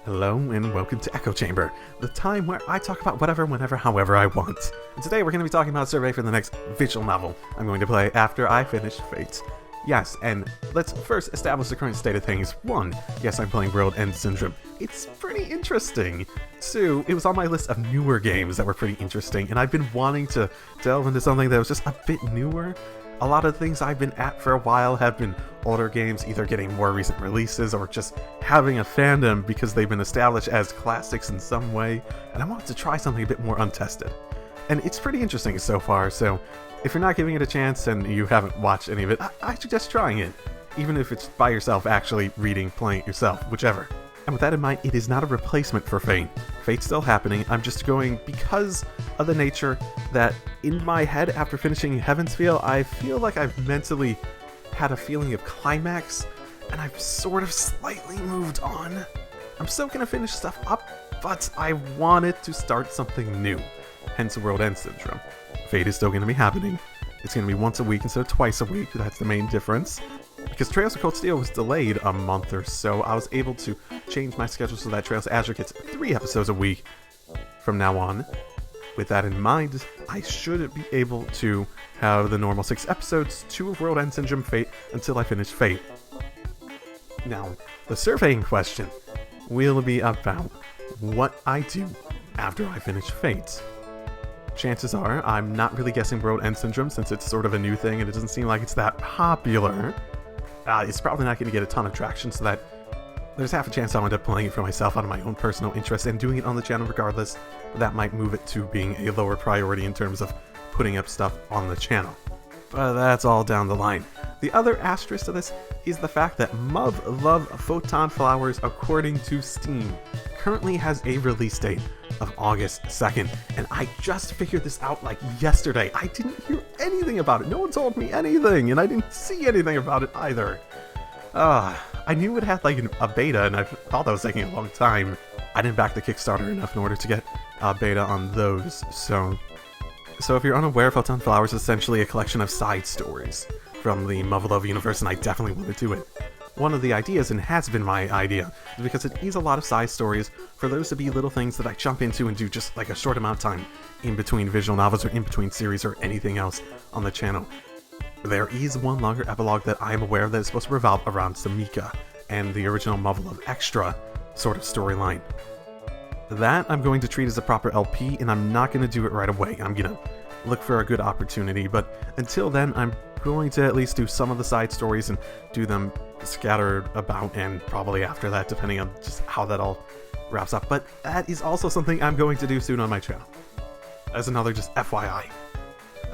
Hello and welcome to Echo Chamber, the time where I talk about whatever, whenever, however I want. And today we're going to be talking about a survey for the next visual novel I'm going to play after I finish Fate. Yes, and let's first establish the current state of things. 1. Yes, I'm playing World End Syndrome. It's pretty interesting. 2. It was on my list of newer games that were pretty interesting, and I've been wanting to delve into something that was just a bit newer. A lot of things I've been at for a while have been older games, either getting more recent releases or just having a fandom because they've been established as classics in some way, and I want to try something a bit more untested. And it's pretty interesting so far, so if you're not giving it a chance and you haven't watched any of it, I suggest trying it. Even if it's by yourself, actually reading, playing it yourself, whichever. And with that in mind, it is not a replacement for Fate. Fate's still happening, I'm just going because of the nature that in my head after finishing Heaven's Feel, I feel like I've mentally had a feeling of climax, and I've sort of slightly moved on. I'm still gonna finish stuff up, but I wanted to start something new, hence World End Syndrome. Fate is still gonna be happening. It's gonna be once a week instead of twice a week, that's the main difference. Because Trails of Cold Steel was delayed a month or so, I was able to change my schedule so that Trails of Azure gets 3 episodes a week from now on. With that in mind, I should be able to have the normal 6 episodes, 2 of World End Syndrome Fate, until I finish Fate. Now, the surveying question will be about what I do after I finish Fate. Chances are, I'm not really guessing World End Syndrome since it's sort of a new thing and it doesn't seem like it's that popular. It's probably not going to get a ton of traction, so that there's half a chance I'll end up playing it for myself out of my own personal interest and doing it on the channel regardless. But that might move it to being a lower priority in terms of putting up stuff on the channel. But that's all down the line. The other asterisk to this is the fact that Muv Love Photon Flowers, according to Steam, currently has a release date of August 2nd, and I just figured this out like yesterday. I didn't hear anything about it. No one told me anything, and I didn't see anything about it either. I knew it had like a beta, and I thought that was taking a long time. I didn't back the Kickstarter enough in order to get a beta on those, so if you're unaware, Photon Flowers is essentially a collection of side stories from the Muv Love universe, and I definitely want to do it. One of the ideas, and has been my idea, is because it is a lot of side stories for those to be little things that I jump into and do just like a short amount of time in between visual novels or in between series or anything else on the channel. There is one longer epilogue that I am aware of that is supposed to revolve around Samika and the original Muv Love Extra sort of storyline. That I'm going to treat as a proper LP, and I'm not going to do it right away. I'm going to look for a good opportunity, but until then, I'm going to at least do some of the side stories and do them scattered about, and probably after that, depending on just how that all wraps up. But that is also something I'm going to do soon on my channel, as another just FYI.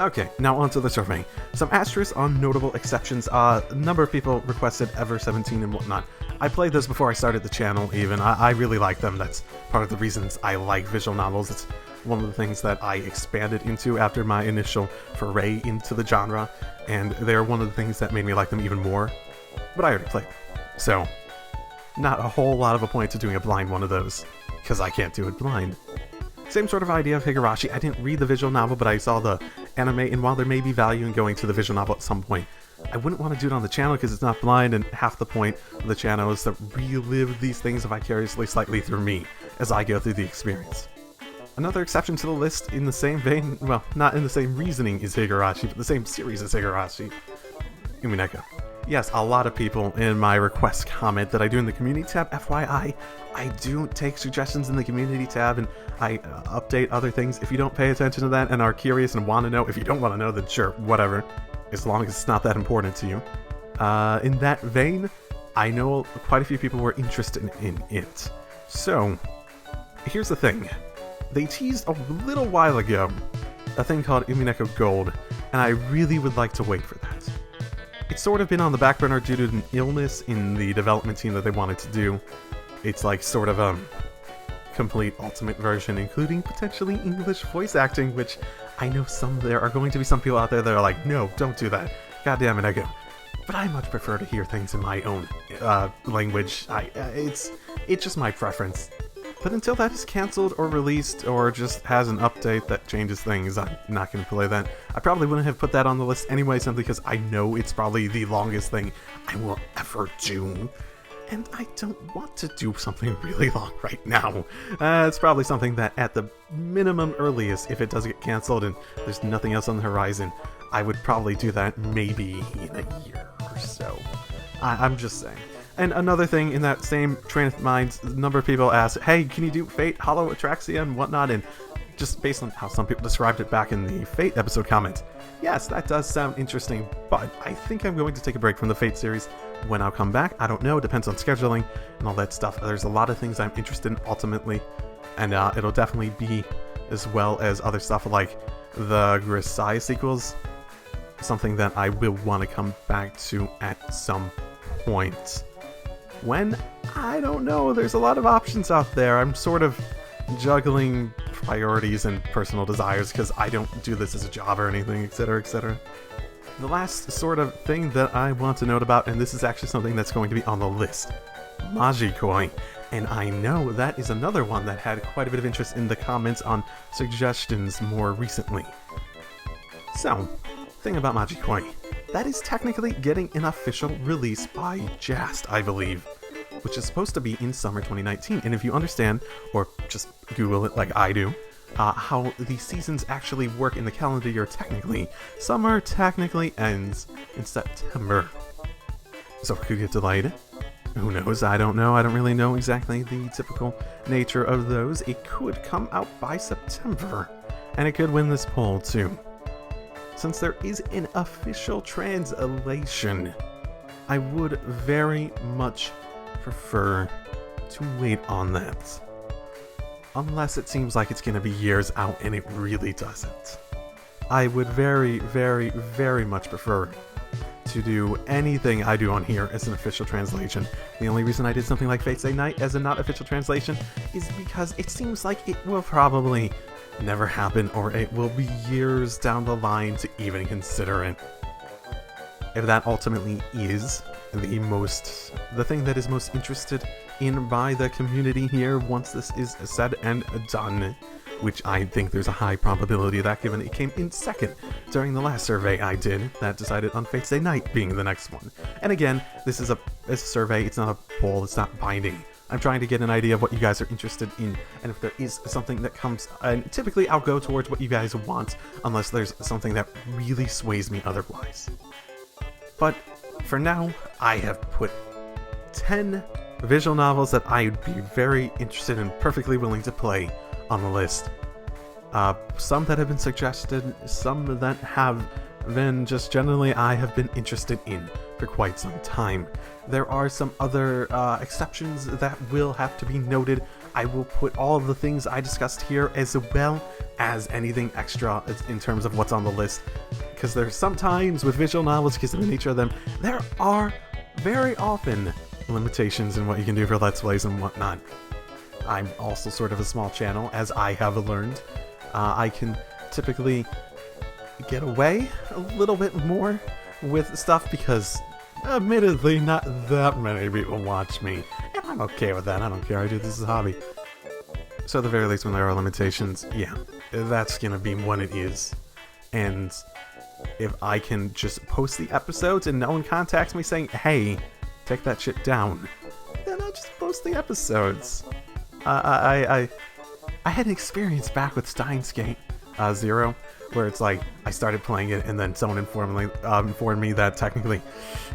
Okay, now onto the survey. Some asterisks on notable exceptions. A number of people requested Ever 17 and whatnot. I played those before I started the channel even. I really like them. That's part of the reasons I like visual novels. It's one of the things that I expanded into after my initial foray into the genre, and they're one of the things that made me like them even more. But I already played them, so not a whole lot of a point to doing a blind one of those, because I can't do it blind. Same sort of idea of Higurashi. I didn't read the visual novel, but I saw the anime, and while there may be value in going to the visual novel at some point, I wouldn't want to do it on the channel because it's not blind, and half the point of the channel is to relive these things vicariously slightly through me as I go through the experience. Another exception to the list in the same vein, well, not in the same reasoning as Higurashi, but the same series as Higurashi, Umineko. Yes, a lot of people in my request comment that I do in the community tab. FYI, I do take suggestions in the community tab, and I update other things. If you don't pay attention to that and are curious and want to know, if you don't want to know, then sure, whatever, as long as it's not that important to you. In that vein, I know quite a few people were interested in it. So, here's the thing. They teased a little while ago a thing called Umineko Gold, and I really would like to wait for that. It's sort of been on the back burner due to an illness in the development team that they wanted to do. It's like sort of a complete ultimate version, including potentially English voice acting, which I know there are going to be some people out there that are like, no, don't do that. God damn it, Ego. But I much prefer to hear things in my own language. It's just my preference. But until that is cancelled or released or just has an update that changes things, I'm not going to play that. I probably wouldn't have put that on the list anyway, simply because I know it's probably the longest thing I will ever do. and I don't want to do something really long right now. It's probably something that at the minimum earliest, if it does get cancelled and there's nothing else on the horizon, I would probably do that maybe in a year or so. I'm just saying. And another thing in that same train of mind, a number of people ask, hey, can you do Fate, Hollow Atraxia, and whatnot? And just based on how some people described it back in the Fate episode comments, yes, that does sound interesting, but I think I'm going to take a break from the Fate series. When I'll come back, I don't know, it depends on scheduling and all that stuff. There's a lot of things I'm interested in ultimately, and it'll definitely be, as well as other stuff like the Grisaia Sequels, something that I will want to come back to at some point. When? I don't know. There's a lot of options out there. I'm sort of juggling priorities and personal desires because I don't do this as a job or anything, etc., etc. The last sort of thing that I want to note about, and this is actually something that's going to be on the list, Majikoi. And I know that is another one that had quite a bit of interest in the comments on suggestions more recently. So, thing about Majikoi. That is technically getting an official release by Jast, I believe, which is supposed to be in summer 2019. And if you understand, or just Google it like I do, how the seasons actually work in the calendar year technically, summer technically ends in September. So it could get delayed. Who knows? I don't know. I don't really know exactly the typical nature of those. It could come out by September, and it could win this poll too. Since there is an official translation, I would very much prefer to wait on that. Unless it seems like it's going to be years out, and it really doesn't. I would very, very, very much prefer to do anything I do on here as an official translation. The only reason I did something like Fate Stay Night as a not official translation is because it seems like it will probably never happen, or it will be years down the line to even consider it. If that ultimately is the thing that is most interested in by the community here once this is said and done, which I think there's a high probability of that, given it came in second during the last survey I did that decided on Fate Stay Night being the next one. And again, this is a survey, it's not a poll, it's not binding. I'm trying to get an idea of what you guys are interested in, and if there is something that comes, and typically I'll go towards what you guys want, unless there's something that really sways me otherwise. But for now, I have put 10 visual novels that I would be very interested and perfectly willing to play on the list. Some that have been suggested, some that have been just generally I have been interested in for quite some time. There are some other exceptions that will have to be noted. I will put all of the things I discussed here as well as anything extra in terms of what's on the list, because there's sometimes with visual novels, because of the nature of them, there are very often limitations in what you can do for Let's Plays and whatnot. I'm also sort of a small channel, as I have learned. I can typically get away a little bit more with stuff because, admittedly, not that many people watch me, and I'm okay with that. I don't care. I do this as a hobby. So at the very least, when there are limitations, yeah, that's gonna be what it is. And if I can just post the episodes and no one contacts me saying, hey, take that shit down, then I'll just post the episodes. I had an experience back with Steins Gate Zero, where it's like, I started playing it and then someone informed me that technically,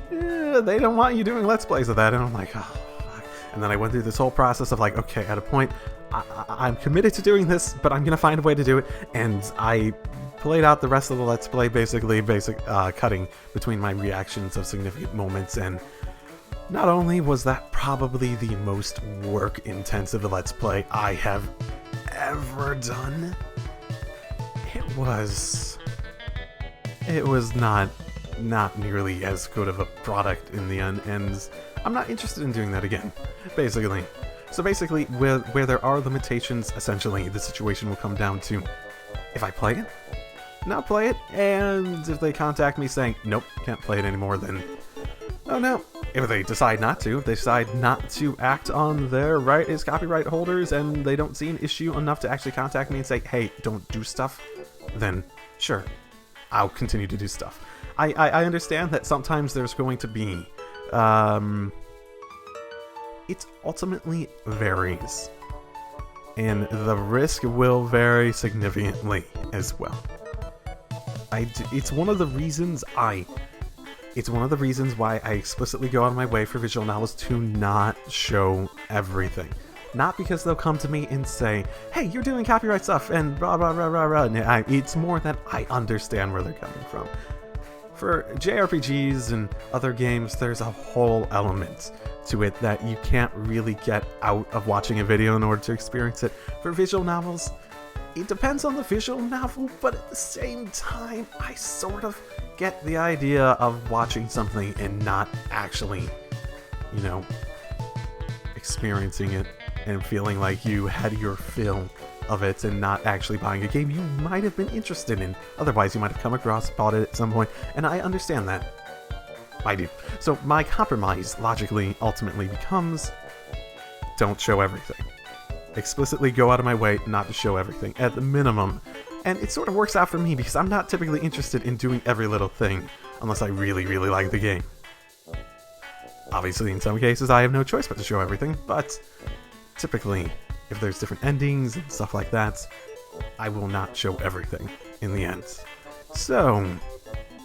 they don't want you doing Let's Plays of that, and I'm like, oh, fuck. And then I went through this whole process of like, okay, at a point, I'm committed to doing this, but I'm gonna find a way to do it, and I played out the rest of the Let's Play, basically cutting between my reactions of significant moments, and not only was that probably the most work-intensive Let's Play I have ever done, it was not nearly as good of a product in the end, and I'm not interested in doing that again, basically. So basically, where there are limitations, essentially, the situation will come down to, if I play it, not play it, and if they contact me saying, nope, can't play it anymore, then, oh no. If they decide not to, if they decide not to act on their right as copyright holders, and they don't see an issue enough to actually contact me and say, hey, don't do stuff, then sure, I'll continue to do stuff. I understand that sometimes there's going to be it ultimately varies. And the risk will vary significantly as well. It's one of the reasons why I explicitly go out of my way for visual novels to not show everything. Not because they'll come to me and say, hey, you're doing copyright stuff and blah blah blah blah blah. It's more that I understand where they're coming from. For JRPGs and other games, there's a whole element to it that you can't really get out of watching a video in order to experience it. For visual novels, it depends on the visual novel, but at the same time, I sort of get the idea of watching something and not actually, experiencing it and feeling like you had your fill of it and not actually buying a game you might have been interested in. Otherwise, you might have come across, bought it at some point, and I understand that. I do. So my compromise logically ultimately becomes, don't show everything. Explicitly go out of my way not to show everything, at the minimum. And it sort of works out for me because I'm not typically interested in doing every little thing unless I really, really like the game. Obviously, in some cases, I have no choice but to show everything, but typically, if there's different endings and stuff like that, I will not show everything in the end. So,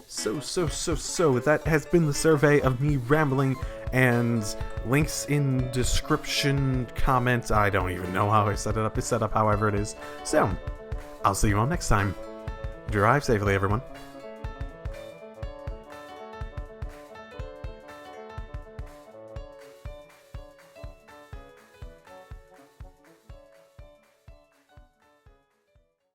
that has been the survey of me rambling, and links in description, comments. I don't even know how I set it up. It's set up however it is. So, I'll see you all next time. Drive safely, everyone.